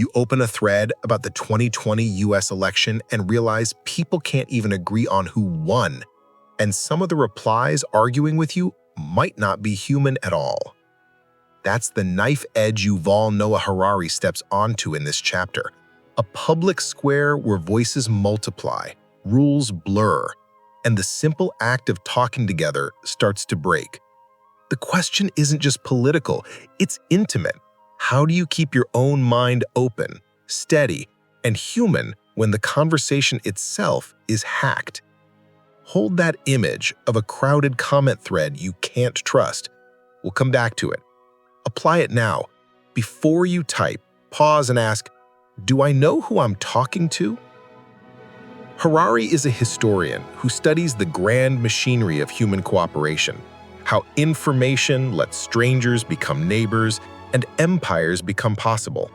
You open a thread about the 2020 US election and realize people can't even agree on who won, and some of the replies arguing with you might not be human at all. That's the knife edge Yuval Noah Harari steps onto in this chapter, a public square where voices multiply, rules blur, and the simple act of talking together starts to break. The question isn't just political, it's intimate. How do you keep your own mind open, steady, and human when the conversation itself is hacked? Hold that image of a crowded comment thread you can't trust. We'll come back to it. Apply it now. Before you type, pause and ask, do I know who I'm talking to? Harari is a historian who studies the grand machinery of human cooperation, how information lets strangers become neighbors and empires become possible.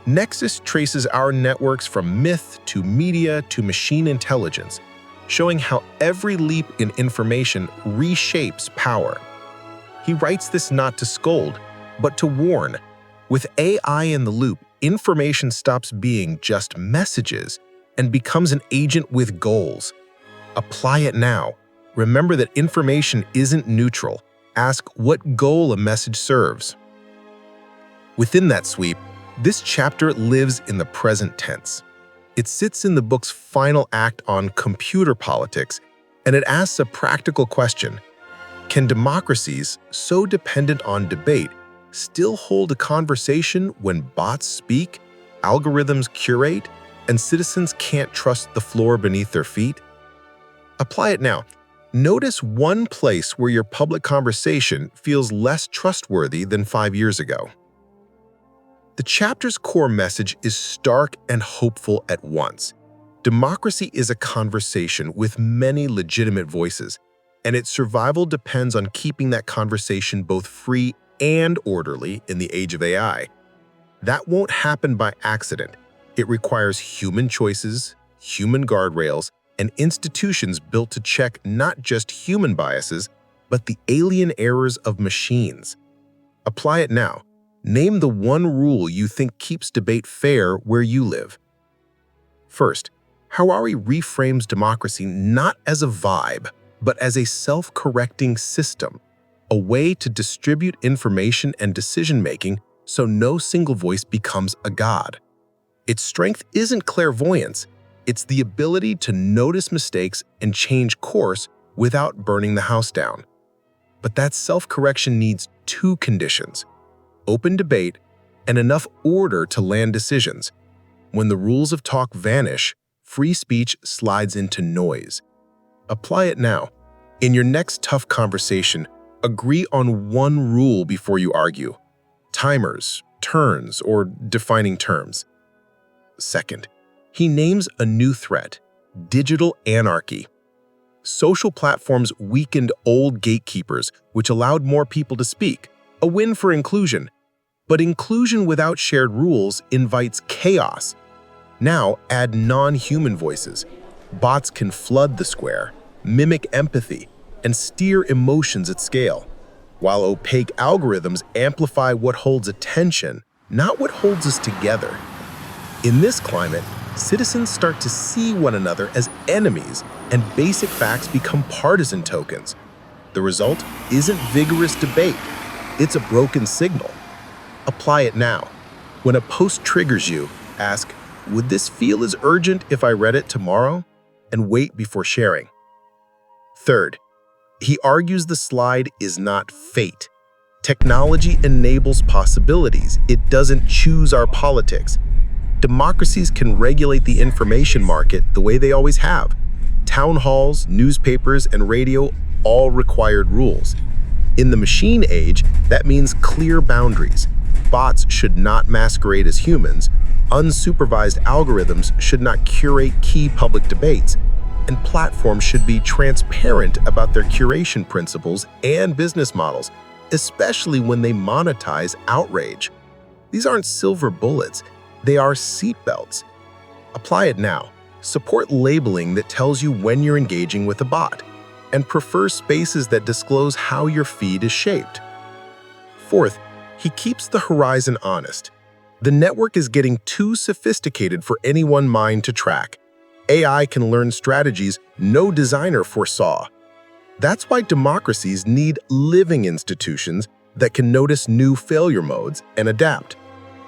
Nexus traces our networks from myth to media to machine intelligence, showing how every leap in information reshapes power. He writes this not to scold, but to warn. With AI in the loop, information stops being just messages and becomes an agent with goals. Apply it now. Remember that information isn't neutral. Ask what goal a message serves. Within that sweep, this chapter lives in the present tense. It sits in the book's final act on computer politics, and it asks a practical question. Can democracies, so dependent on debate, still hold a conversation when bots speak, algorithms curate, and citizens can't trust the floor beneath their feet? Apply it now. Notice one place where your public conversation feels less trustworthy than 5 years ago. The chapter's core message is stark and hopeful at once. Democracy is a conversation with many legitimate voices, and its survival depends on keeping that conversation both free and orderly in the age of AI. That won't happen by accident. It requires human choices, human guardrails, and institutions built to check not just human biases, but the alien errors of machines. Apply it now. Name the one rule you think keeps debate fair where you live. First, Harari reframes democracy not as a vibe, but as a self-correcting system, a way to distribute information and decision-making so no single voice becomes a god. Its strength isn't clairvoyance, it's the ability to notice mistakes and change course without burning the house down. But that self-correction needs two conditions: open debate and enough order to land decisions. When the rules of talk vanish, free speech slides into noise. Apply it now. In your next tough conversation, agree on one rule before you argue: timers, turns, or defining terms. Second, he names a new threat: digital anarchy. Social platforms weakened old gatekeepers, which allowed more people to speak, a win for inclusion. But inclusion without shared rules invites chaos. Now add non-human voices. Bots can flood the square, mimic empathy, and steer emotions at scale, while opaque algorithms amplify what holds attention, not what holds us together. In this climate, citizens start to see one another as enemies, and basic facts become partisan tokens. The result isn't vigorous debate, it's a broken signal. Apply it now. When a post triggers you, ask, would this feel as urgent if I read it tomorrow? And wait before sharing. Third, he argues the slide is not fate. Technology enables possibilities. It doesn't choose our politics. Democracies can regulate the information market the way they always have. Town halls, newspapers, and radio all required rules. In the machine age, that means clear boundaries. Bots should not masquerade as humans. Unsupervised algorithms should not curate key public debates. And platforms should be transparent about their curation principles and business models, especially when they monetize outrage. These aren't silver bullets. They are seatbelts. Apply it now. Support labeling that tells you when you're engaging with a bot, and prefer spaces that disclose how your feed is shaped. Fourth, he keeps the horizon honest. The network is getting too sophisticated for any one mind to track. AI can learn strategies no designer foresaw. That's why democracies need living institutions that can notice new failure modes and adapt.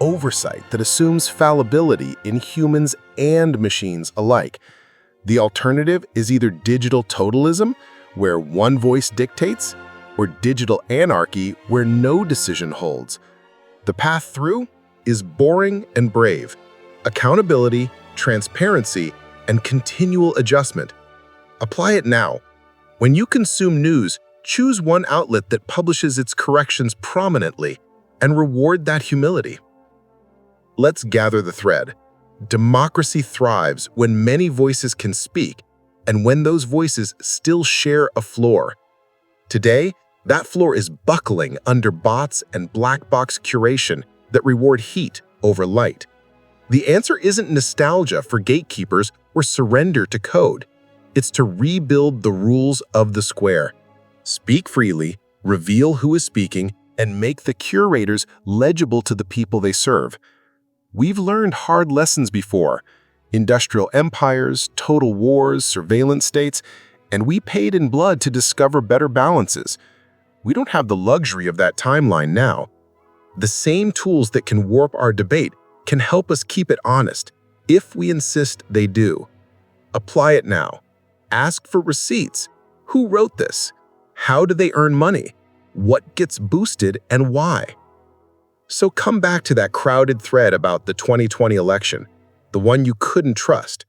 Oversight that assumes fallibility in humans and machines alike. The alternative is either digital totalism, where one voice dictates, or digital anarchy, where no decision holds. The path through is boring and brave. Accountability, transparency, and continual adjustment. Apply it now. When you consume news, choose one outlet that publishes its corrections prominently and reward that humility. Let's gather the thread. Democracy thrives when many voices can speak and when those voices still share a floor. Today, that floor is buckling under bots and black box curation that reward heat over light. The answer isn't nostalgia for gatekeepers or surrender to code. It's to rebuild the rules of the square. Speak freely, reveal who is speaking, and make the curators legible to the people they serve. We've learned hard lessons before: industrial empires, total wars, surveillance states, and we paid in blood to discover better balances. We don't have the luxury of that timeline now. The same tools that can warp our debate can help us keep it honest, if we insist they do. Apply it now. Ask for receipts. Who wrote this? How do they earn money? What gets boosted and why? So come back to that crowded thread about the 2020 election, the one you couldn't trust.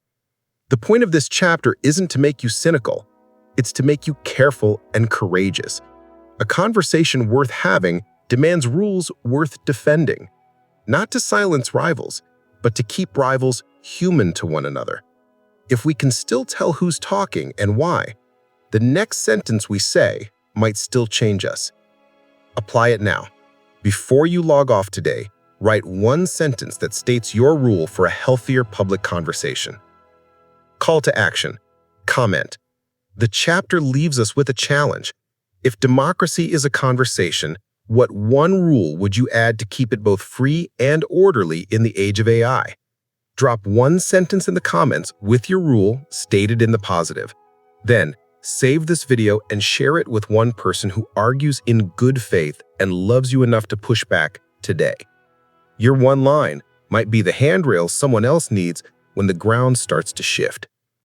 The point of this chapter isn't to make you cynical. It's to make you careful and courageous. A conversation worth having demands rules worth defending, not to silence rivals, but to keep rivals human to one another. If we can still tell who's talking and why, the next sentence we say might still change us. Apply it now. Before you log off today, write one sentence that states your rule for a healthier public conversation. Call to action. Comment. The chapter leaves us with a challenge. If democracy is a conversation, what one rule would you add to keep it both free and orderly in the age of AI? Drop one sentence in the comments with your rule stated in the positive. Then, save this video and share it with one person who argues in good faith and loves you enough to push back today. Your one line might be the handrail someone else needs when the ground starts to shift.